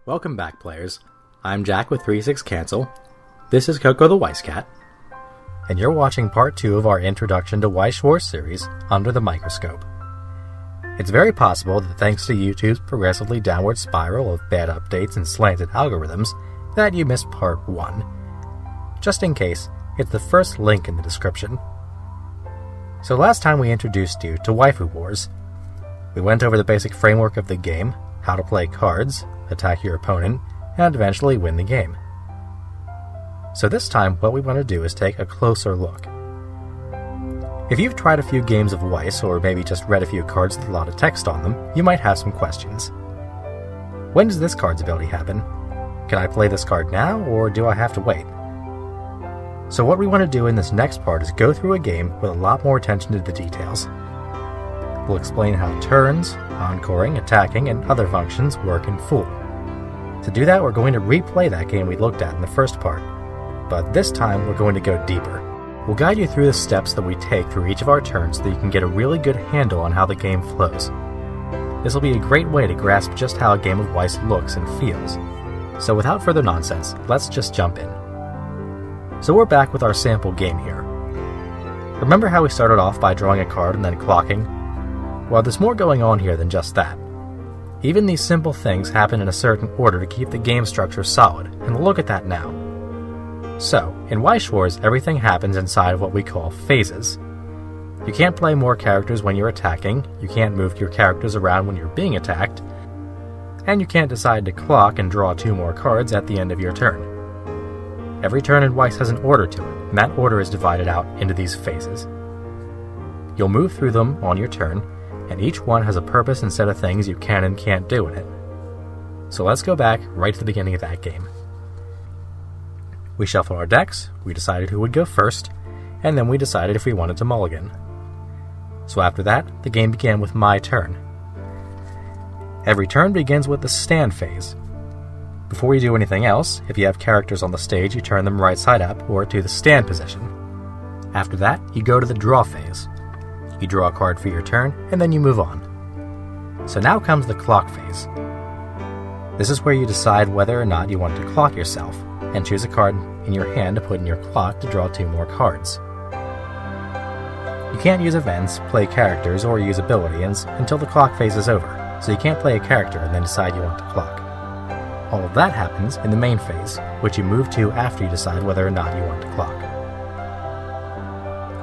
Welcome back, players. I'm Jack with 36 Cancel. This is Coco the Weiss Cat. And you're watching part 2 of our Introduction to Weiss Schwarz series, Under the Microscope. It's very possible that thanks to YouTube's progressively downward spiral of bad updates and slanted algorithms, that you missed part 1. Just in case, it's the first link in the description. So last time we introduced you to Waifu Wars. We went over the basic framework of the game, how to play cards, attack your opponent, and eventually win the game. So this time, what we want to do is take a closer look. If you've tried a few games of Weiss, or maybe just read a few cards with a lot of text on them, you might have some questions. When does this card's ability happen? Can I play this card now, or do I have to wait? So what we want to do in this next part is go through a game with a lot more attention to the details. We'll explain how turns, encoring, attacking, and other functions work in full. To do that, we're going to replay that game we looked at in the first part, but this time we're going to go deeper. We'll guide you through the steps that we take through each of our turns so that you can get a really good handle on how the game flows. This will be a great way to grasp just how a game of Weiss looks and feels. So without further nonsense, let's just jump in. So we're back with our sample game here. Remember how we started off by drawing a card and then clocking? Well, there's more going on here than just that. Even these simple things happen in a certain order to keep the game structure solid, and we'll look at that now. So, in Weiss Schwarz, everything happens inside of what we call phases. You can't play more characters when you're attacking, you can't move your characters around when you're being attacked, and you can't decide to clock and draw 2 more cards at the end of your turn. Every turn in Weiss has an order to it, and that order is divided out into these phases. You'll move through them on your turn, and each one has a purpose and set of things you can and can't do in it. So let's go back right to the beginning of that game. We shuffled our decks, we decided who would go first, and then we decided if we wanted to mulligan. So after that, the game began with my turn. Every turn begins with the stand phase. Before you do anything else, if you have characters on the stage, you turn them right side up or to the stand position. After that, you go to the draw phase. You draw a card for your turn, and then you move on. So now comes the clock phase. This is where you decide whether or not you want to clock yourself, and choose a card in your hand to put in your clock to draw 2 more cards. You can't use events, play characters, or use abilities until the clock phase is over, so you can't play a character and then decide you want to clock. All of that happens in the main phase, which you move to after you decide whether or not you want to clock.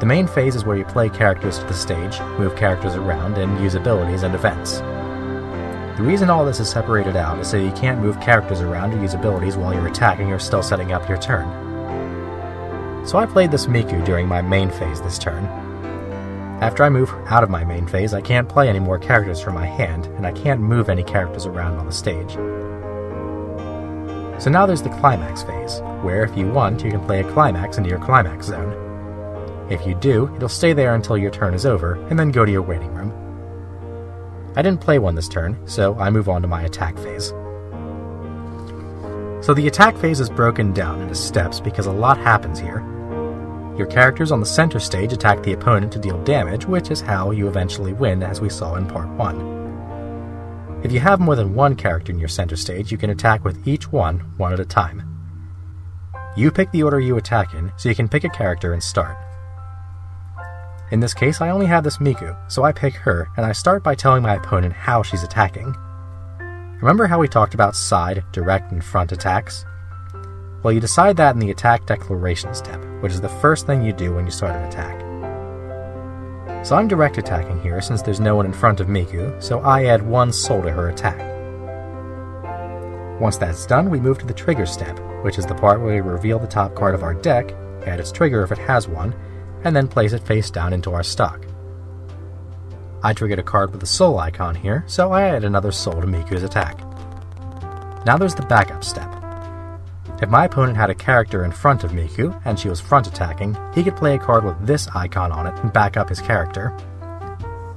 The main phase is where you play characters to the stage, move characters around, and use abilities and events. The reason all this is separated out is so you can't move characters around or use abilities while you're attacking or still setting up your turn. So I played this Miku during my main phase this turn. After I move out of my main phase, I can't play any more characters from my hand, and I can't move any characters around on the stage. So now there's the climax phase, where if you want, you can play a climax into your climax zone. If you do, it'll stay there until your turn is over, and then go to your waiting room. I didn't play one this turn, so I move on to my attack phase. So the attack phase is broken down into steps because a lot happens here. Your characters on the center stage attack the opponent to deal damage, which is how you eventually win, as we saw in part 1. If you have more than one character in your center stage, you can attack with each one at a time. You pick the order you attack in, so you can pick a character and start. In this case, I only have this Miku, so I pick her, and I start by telling my opponent how she's attacking. Remember how we talked about side, direct, and front attacks? Well, you decide that in the attack declaration step, which is the first thing you do when you start an attack. So I'm direct attacking here since there's no one in front of Miku, so I add 1 soul to her attack. Once that's done, we move to the trigger step, which is the part where we reveal the top card of our deck, add its trigger if it has one, and then place it face down into our stock. I triggered a card with a soul icon here, so I add another soul to Miku's attack. Now there's the backup step. If my opponent had a character in front of Miku, and she was front attacking, he could play a card with this icon on it and back up his character.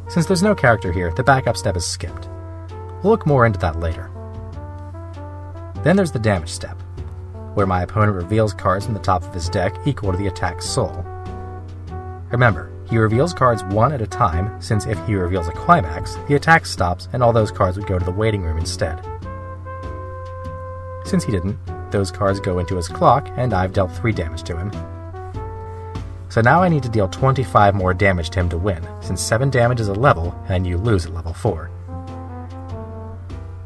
Since there's no character here, the backup step is skipped. We'll look more into that later. Then there's the damage step, where my opponent reveals cards from the top of his deck equal to the attack's soul. Remember, he reveals cards 1 at a time, since if he reveals a climax, the attack stops and all those cards would go to the waiting room instead. Since he didn't, those cards go into his clock, and I've dealt 3 damage to him. So now I need to deal 25 more damage to him to win, since 7 damage is a level, and you lose at level 4.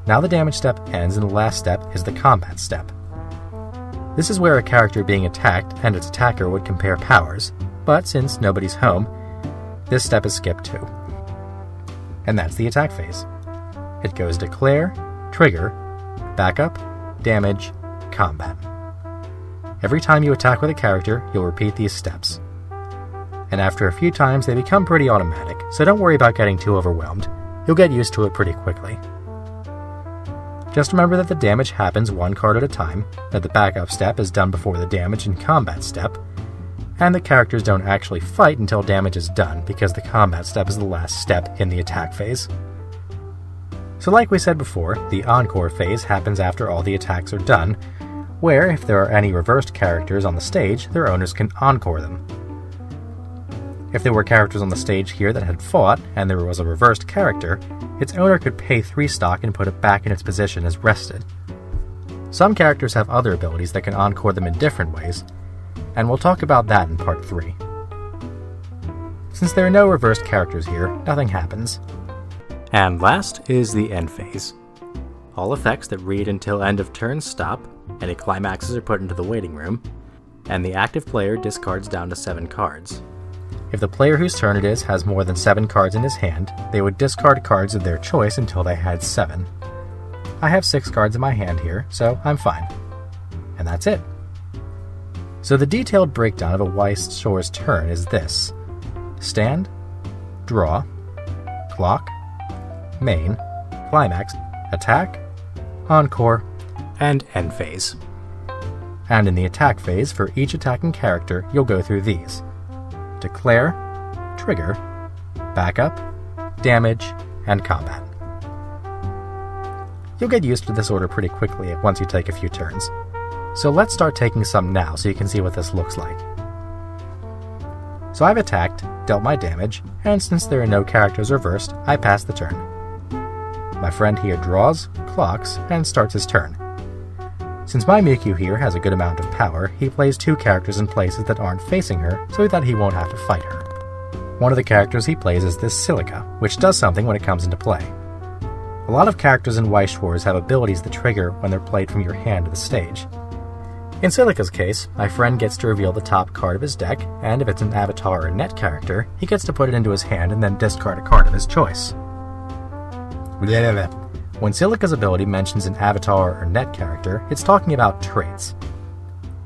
Now the damage step ends, and the last step is the combat step. This is where a character being attacked and its attacker would compare powers, but since nobody's home, this step is skipped too. And that's the attack phase. It goes declare, trigger, backup, damage, combat. Every time you attack with a character, you'll repeat these steps. And after a few times, they become pretty automatic, so don't worry about getting too overwhelmed. You'll get used to it pretty quickly. Just remember that the damage happens 1 card at a time, that the backup step is done before the damage and combat step, and the characters don't actually fight until damage is done, because the combat step is the last step in the attack phase. So like we said before, the encore phase happens after all the attacks are done, where if there are any reversed characters on the stage, their owners can encore them. If there were characters on the stage here that had fought, and there was a reversed character, its owner could pay 3 stock and put it back in its position as rested. Some characters have other abilities that can encore them in different ways, and we'll talk about that in part 3. Since there are no reversed characters here, nothing happens. And last is the end phase. All effects that read until end of turn stop, any climaxes are put into the waiting room, and the active player discards down to 7 cards. If the player whose turn it is has more than 7 cards in his hand, they would discard cards of their choice until they had 7. I have 6 cards in my hand here, so I'm fine. And that's it. So the detailed breakdown of a Weiss Schwarz turn is this: stand, draw, clock, main, climax, attack, encore, and end phase. And in the attack phase, for each attacking character, you'll go through these: declare, trigger, backup, damage, and combat. You'll get used to this order pretty quickly once you take a few turns. So let's start taking some now so you can see what this looks like. So I've attacked, dealt my damage, and since there are no characters reversed, I pass the turn. My friend here draws, clocks, and starts his turn. Since my Mikyu here has a good amount of power, he plays 2 characters in places that aren't facing her so that he won't have to fight her. One of the characters he plays is this Silica, which does something when it comes into play. A lot of characters in Weiss Schwarz have abilities that trigger when they're played from your hand to the stage. In Silica's case, my friend gets to reveal the top card of his deck, and if it's an avatar or net character, he gets to put it into his hand and then discard a card of his choice. When Silica's ability mentions an avatar or net character, it's talking about traits.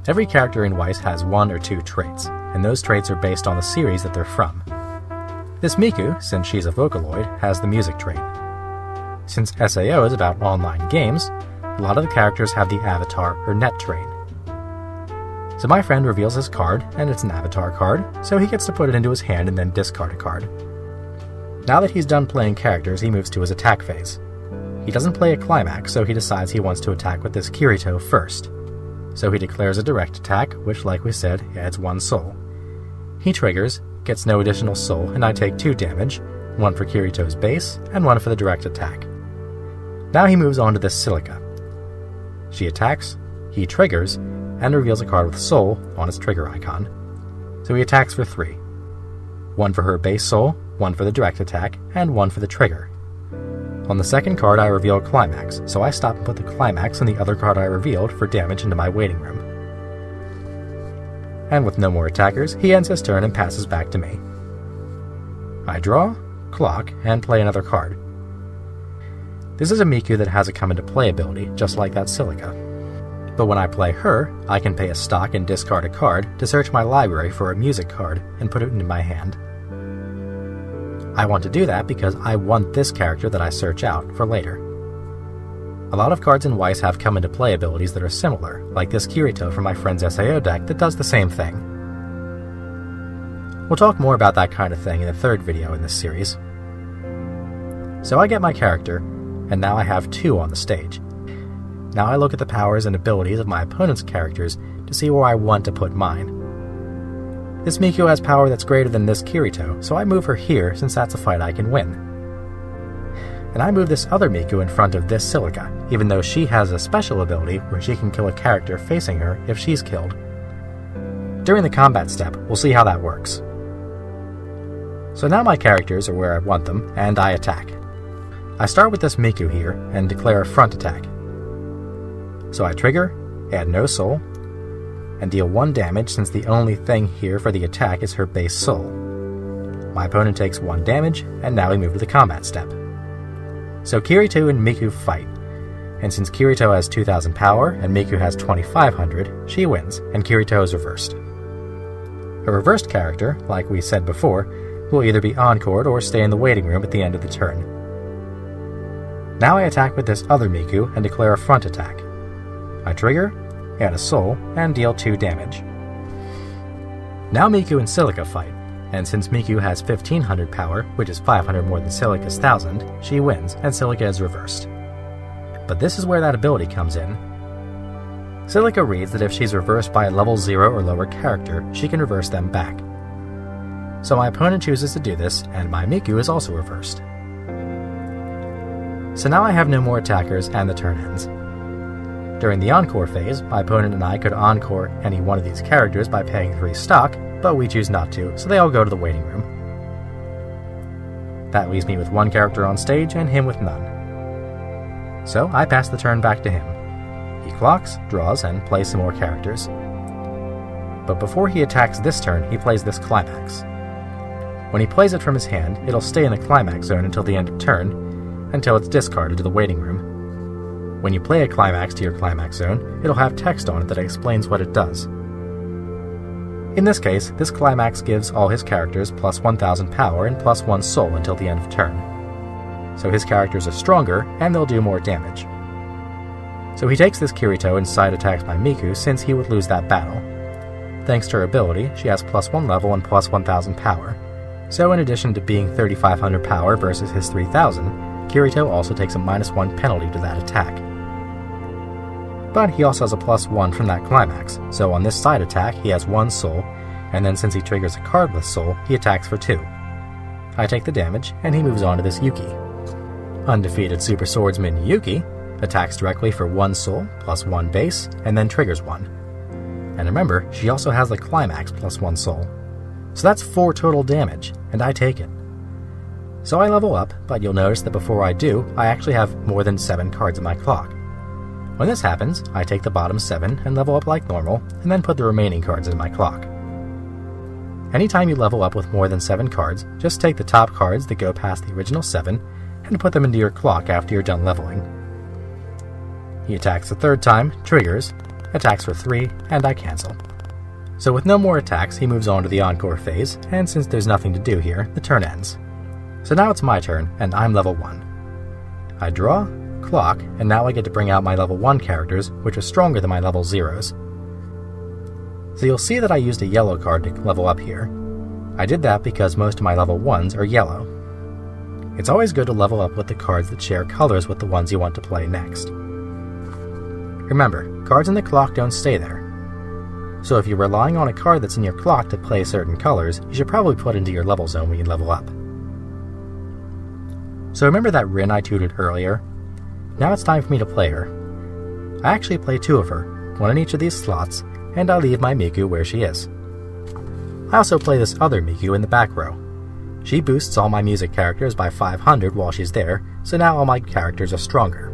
Every character in Weiss has 1 or 2 traits, and those traits are based on the series that they're from. This Miku, since she's a Vocaloid, has the music trait. Since SAO is about online games, a lot of the characters have the avatar or net trait. So my friend reveals his card, and it's an avatar card, so he gets to put it into his hand and then discard a card. Now that he's done playing characters, he moves to his attack phase. He doesn't play a climax, so he decides he wants to attack with this Kirito first. So he declares a direct attack, which, like we said, adds 1 soul. He triggers, gets no additional soul, and I take 2 damage, 1 for Kirito's base, and 1 for the direct attack. Now he moves on to this Silica. She attacks, he triggers, and reveals a card with soul on its trigger icon. So he attacks for 3. 1 for her base soul, 1 for the direct attack, and 1 for the trigger. On the second card I reveal climax, so I stop and put the climax in the other card I revealed for damage into my waiting room. And with no more attackers, he ends his turn and passes back to me. I draw, clock, and play another card. This is a Miku that has a come into play ability, just like that Silica. But when I play her, I can pay a stock and discard a card to search my library for a music card and put it into my hand. I want to do that because I want this character that I search out for later. A lot of cards in Weiss have come into play abilities that are similar, like this Kirito from my friend's SAO deck that does the same thing. We'll talk more about that kind of thing in the 3rd video in this series. So I get my character, and now I have 2 on the stage. Now I look at the powers and abilities of my opponent's characters to see where I want to put mine. This Miku has power that's greater than this Kirito, so I move her here since that's a fight I can win. and I move this other Miku in front of this Silica, even though she has a special ability where she can kill a character facing her if she's killed. During the combat step, we'll see how that works. So now my characters are where I want them, and I attack. I start with this Miku here, and declare a front attack. So I trigger, add no soul, and deal 1 damage since the only thing here for the attack is her base soul. My opponent takes 1 damage, and now we move to the combat step. So Kirito and Miku fight, and since Kirito has 2000 power and Miku has 2500, she wins, and Kirito is reversed. A reversed character, like we said before, will either be encored or stay in the waiting room at the end of the turn. Now I attack with this other Miku and declare a front attack. I trigger, add a soul, and deal 2 damage. Now Miku and Silica fight, and since Miku has 1500 power, which is 500 more than Silica's 1000, she wins, and Silica is reversed. But this is where that ability comes in. Silica reads that if she's reversed by a level 0 or lower character, she can reverse them back. So my opponent chooses to do this, and my Miku is also reversed. So now I have no more attackers, and the turn ends. During the encore phase, my opponent and I could encore any one of these characters by paying 3 stock, but we choose not to, so they all go to the waiting room. That leaves me with 1 character on stage and him with none. So I pass the turn back to him. He clocks, draws, and plays some more characters. But before he attacks this turn, he plays this climax. When he plays it from his hand, it'll stay in the climax zone until the end of turn, until it's discarded to the waiting room. When you play a climax to your climax zone, it'll have text on it that explains what it does. In this case, this climax gives all his characters plus 1000 power and plus 1 soul until the end of turn. So his characters are stronger, and they'll do more damage. So he takes this Kirito and side attacks my Miku since he would lose that battle. Thanks to her ability, she has plus 1 level and plus 1000 power. So in addition to being 3500 power versus his 3000, Kirito also takes a -1 penalty to that attack. But he also has a +1 from that climax, so on this side attack he has 1 soul, and then since he triggers a card with soul, he attacks for 2. I take the damage, and he moves on to this Yuki. Undefeated Super Swordsman Yuki attacks directly for 1 soul, plus 1 base, and then triggers 1. And remember, she also has the climax plus 1 soul. So that's 4 total damage, and I take it. So I level up, but you'll notice that before I do, I actually have more than 7 cards in my clock. When this happens, I take the bottom 7 and level up like normal, and then put the remaining cards in my clock. Anytime you level up with more than 7 cards, just take the top cards that go past the original 7, and put them into your clock after you're done leveling. He attacks the 3rd time, triggers, attacks for 3, and I cancel. So with no more attacks, he moves on to the encore phase, and since there's nothing to do here, the turn ends. So now it's my turn, and I'm level 1. I draw, clock, and now I get to bring out my level 1 characters, which are stronger than my level 0s. So you'll see that I used a yellow card to level up here. I did that because most of my level 1s are yellow. It's always good to level up with the cards that share colors with the ones you want to play next. Remember, cards in the clock don't stay there. So if you're relying on a card that's in your clock to play certain colors, you should probably put it into your level zone when you level up. So remember that Rin I tutored earlier? Now it's time for me to play her. I actually play 2 of her, 1 in each of these slots, and I leave my Miku where she is. I also play this other Miku in the back row. She boosts all my music characters by 500 while she's there, so now all my characters are stronger.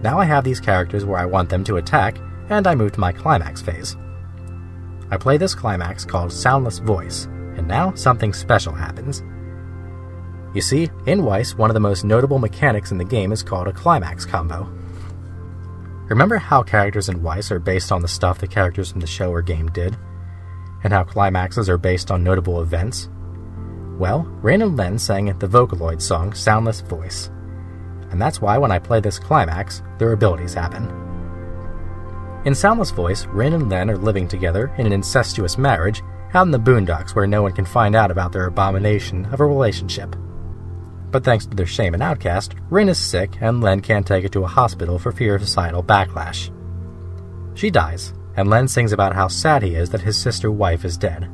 Now I have these characters where I want them to attack, and I move to my climax phase. I play this climax called Soundless Voice, and now something special happens. You see, in Weiss, one of the most notable mechanics in the game is called a climax combo. Remember how characters in Weiss are based on the stuff the characters from the show or game did? And how climaxes are based on notable events? Well, Rin and Len sang the Vocaloid song Soundless Voice. And that's why when I play this climax, their abilities happen. In Soundless Voice, Rin and Len are living together in an incestuous marriage out in the boondocks where no one can find out about their abomination of a relationship. But thanks to their shame and outcast, Rin is sick and Len can't take her to a hospital for fear of societal backlash. She dies, and Len sings about how sad he is that his sister-wife is dead.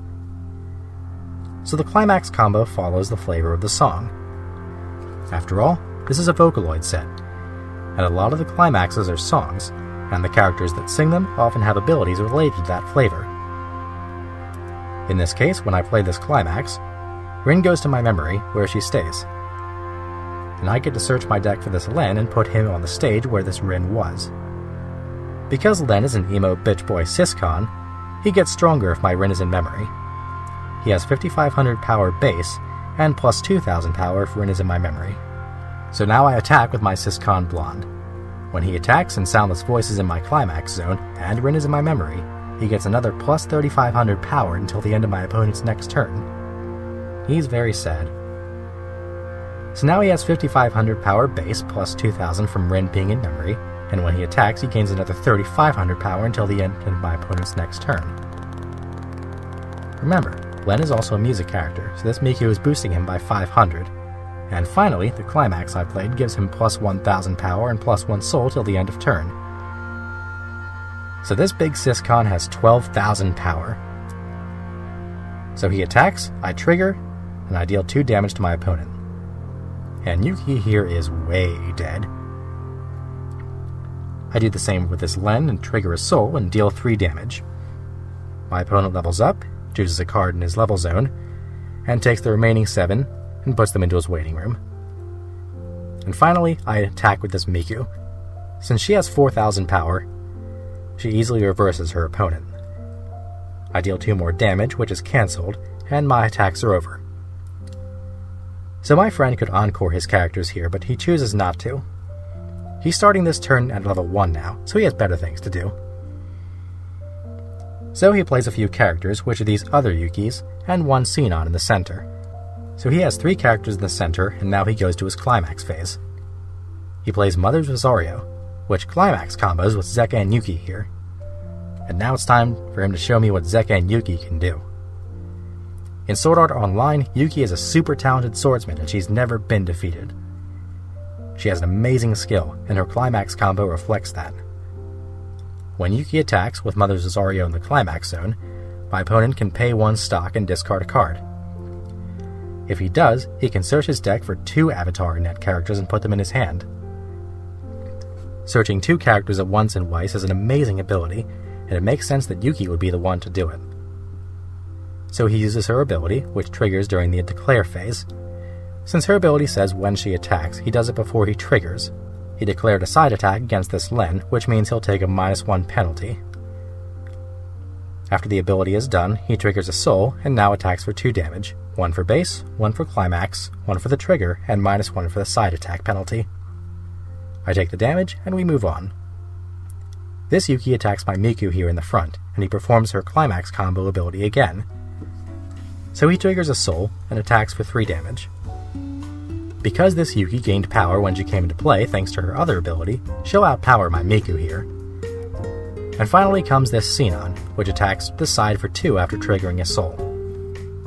So the climax combo follows the flavor of the song. After all, this is a Vocaloid set, and a lot of the climaxes are songs, and the characters that sing them often have abilities related to that flavor. In this case, when I play this climax, Rin goes to my memory, where she stays, and I get to search my deck for this Len and put him on the stage where this Rin was. Because Len is an emo bitch boy syscon, he gets stronger if my Rin is in memory. He has 5500 power base, and plus 2000 power if Rin is in my memory. So now I attack with my syscon blonde. When he attacks and Soundless Voice is in my climax zone, and Rin is in my memory, he gets another plus 3500 power until the end of my opponent's next turn. He's very sad. So now he has 5500 power base plus 2000 from Rin being in memory, and when he attacks he gains another 3500 power until the end of my opponent's next turn. Remember, Len is also a music character, so this Miku is boosting him by 500. And finally, the climax I played gives him plus 1000 power and plus 1 soul till the end of turn. So this big syscon has 12,000 power. So he attacks, I trigger, and I deal 2 damage to my opponent. And Yuki here is way dead. I do the same with this Len and trigger a soul and deal 3 damage. My opponent levels up, chooses a card in his level zone, and takes the remaining 7 and puts them into his waiting room. And finally, I attack with this Miku. Since she has 4000 power, she easily reverses her opponent. I deal 2 more damage, which is cancelled, and my attacks are over. So my friend could encore his characters here, but he chooses not to. He's starting this turn at level 1 now, so he has better things to do. So he plays a few characters, which are these other Yukis, and 1 Xenon in the center. So he has 3 characters in the center, and now he goes to his climax phase. He plays Mother's Rosario, which climax combos with Zeka and Yuki here. And now it's time for him to show me what Zeka and Yuki can do. In Sword Art Online, Yuki is a super talented swordsman and she's never been defeated. She has an amazing skill, and her climax combo reflects that. When Yuki attacks with Mother's Rosario in the climax zone, my opponent can pay 1 stock and discard a card. If he does, he can search his deck for 2 Avatar net characters and put them in his hand. Searching 2 characters at once in Weiss is an amazing ability, and it makes sense that Yuki would be the one to do it. So he uses her ability, which triggers during the declare phase. Since her ability says when she attacks, he does it before he triggers. He declared a side attack against this Len, which means he'll take a -1 penalty. After the ability is done, he triggers a soul, and now attacks for 2 damage. 1 for base, 1 for climax, 1 for the trigger, and -1 for the side attack penalty. I take the damage, and we move on. This Yuki attacks my Miku here in the front, and he performs her climax combo ability again. So he triggers a soul, and attacks for 3 damage. Because this Yuki gained power when she came into play thanks to her other ability, she'll outpower my Miku here. And finally comes this Xenon, which attacks the side for 2 after triggering a soul.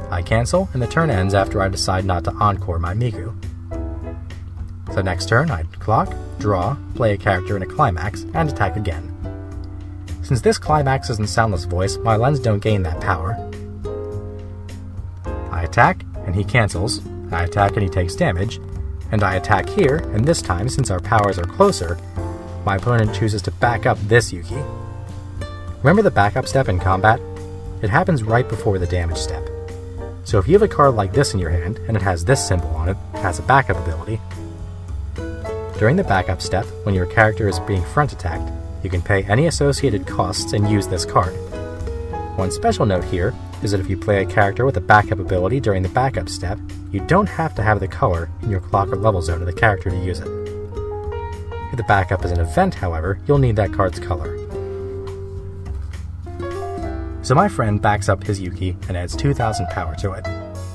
I cancel, and the turn ends after I decide not to encore my Miku. So next turn, I clock, draw, play a character in a climax, and attack again. Since this climax isn't Soundless Voice, my Lens don't gain that power. I attack, and he cancels, I attack and he takes damage, and I attack here, and this time, since our powers are closer, my opponent chooses to back up this Yuki. Remember the backup step in combat? It happens right before the damage step. So if you have a card like this in your hand, and it has this symbol on it, it has a backup ability. During the backup step, when your character is being front attacked, you can pay any associated costs and use this card. One special note here is that if you play a character with a backup ability during the backup step, you don't have to have the color in your clock or level zone of the character to use it. If the backup is an event, however, you'll need that card's color. So my friend backs up his Yuki and adds 2000 power to it.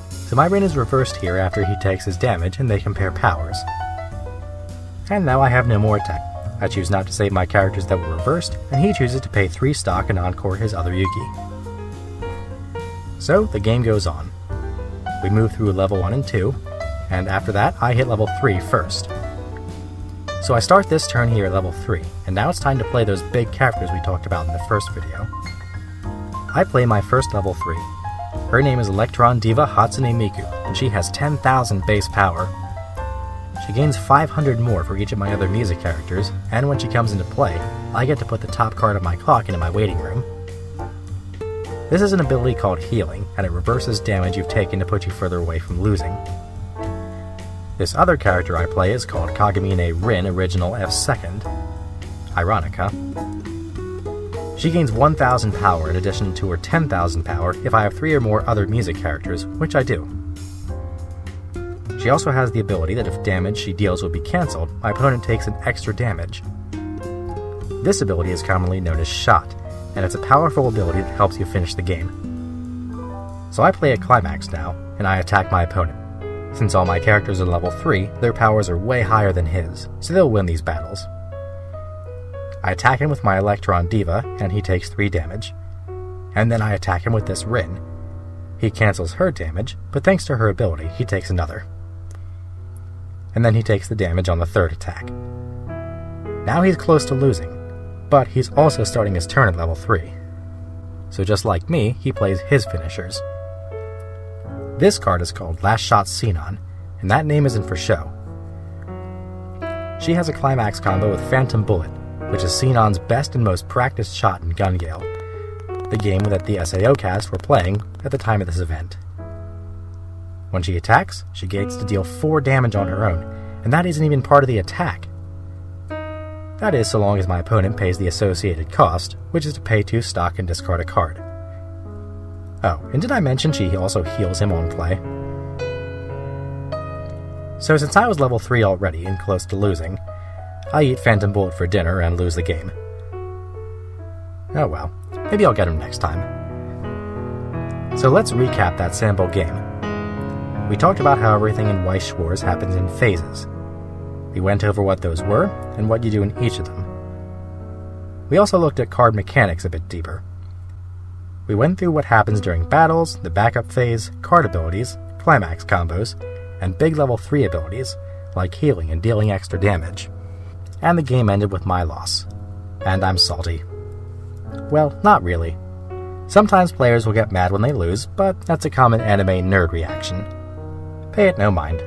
So my Rin is reversed here after he takes his damage and they compare powers. And now I have no more attack. I choose not to save my characters that were reversed, and he chooses to pay 3 stock and encore his other Yuki. So the game goes on. We move through level 1 and 2, and after that I hit level 3 first. So I start this turn here at level 3, and now it's time to play those big characters we talked about in the first video. I play my first level 3. Her name is Electron Diva Hatsune Miku, and she has 10,000 base power. she gains 500 more for each of my other music characters, and when she comes into play, I get to put the top card of my clock into my waiting room. This is an ability called Healing, and it reverses damage you've taken to put you further away from losing. This other character I play is called Kagamine Rin Original F2nd. Ironic, huh? She gains 1000 power in addition to her 10,000 power if I have 3 or more other music characters, which I do. She also has the ability that if damage she deals will be cancelled, my opponent takes an extra damage. This ability is commonly known as Shot, and it's a powerful ability that helps you finish the game. So I play at Climax now, and I attack my opponent. Since all my characters are level 3, their powers are way higher than his, so they'll win these battles. I attack him with my Electron Diva, and he takes 3 damage. And then I attack him with this Rin. He cancels her damage, but thanks to her ability, he takes another. And then he takes the damage on the 3rd attack. Now he's close to losing, but he's also starting his turn at level 3. So just like me, he plays his finishers. This card is called Last Shot Xenon, and that name isn't for show. She has a climax combo with Phantom Bullet, which is Xenon's best and most practiced shot in Gun Gale, the game that the SAO cast were playing at the time of this event. When she attacks, she gets to deal 4 damage on her own, and that isn't even part of the attack. That is, so long as my opponent pays the associated cost, which is to pay 2 stock and discard a card. Oh, and did I mention she also heals him on play? So since I was level 3 already and close to losing, I eat Phantom Bullet for dinner and lose the game. Oh well, maybe I'll get him next time. So let's recap that sample game. We talked about how everything in Weiss Schwarz happens in phases. We went over what those were, and what you do in each of them. We also looked at card mechanics a bit deeper. We went through what happens during battles, the backup phase, card abilities, climax combos, and big level 3 abilities, like healing and dealing extra damage. And the game ended with my loss. And I'm salty. Well, not really. Sometimes players will get mad when they lose, but that's a common anime nerd reaction. Pay it no mind.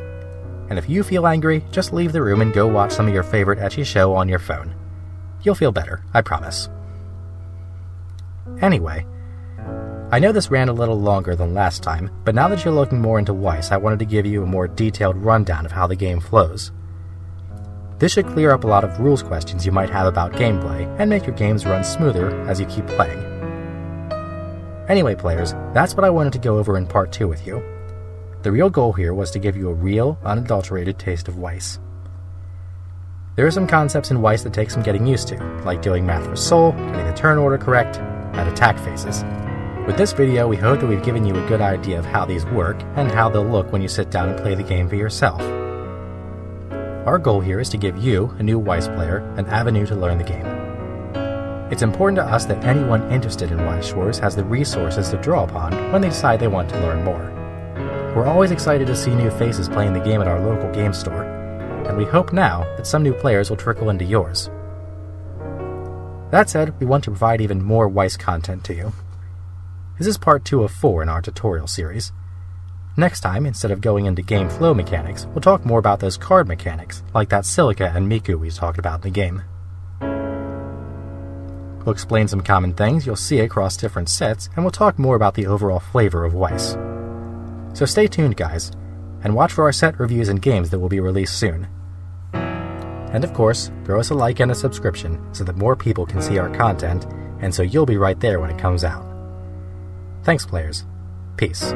And if you feel angry, just leave the room and go watch some of your favorite ecchi show on your phone. You'll feel better, I promise. Anyway, I know this ran a little longer than last time, but now that you're looking more into Weiss, I wanted to give you a more detailed rundown of how the game flows. This should clear up a lot of rules questions you might have about gameplay, and make your games run smoother as you keep playing. Anyway, players, that's what I wanted to go over in part 2 with you. The real goal here was to give you a real, unadulterated taste of Weiss. There are some concepts in Weiss that take some getting used to, like doing math for soul, getting the turn order correct, and attack phases. With this video, we hope that we've given you a good idea of how these work, and how they'll look when you sit down and play the game for yourself. Our goal here is to give you, a new Weiss player, an avenue to learn the game. It's important to us that anyone interested in Weiss Schwarz has the resources to draw upon when they decide they want to learn more. We're always excited to see new faces playing the game at our local game store, and we hope now that some new players will trickle into yours. That said, we want to provide even more Weiss content to you. This is part 2 of 4 in our tutorial series. Next time, instead of going into game flow mechanics, we'll talk more about those card mechanics, like that Silica and Miku we talked about in the game. We'll explain some common things you'll see across different sets, and we'll talk more about the overall flavor of Weiss. So stay tuned, guys, and watch for our set reviews and games that will be released soon. And of course, throw us a like and a subscription so that more people can see our content, and so you'll be right there when it comes out. Thanks, players. Peace.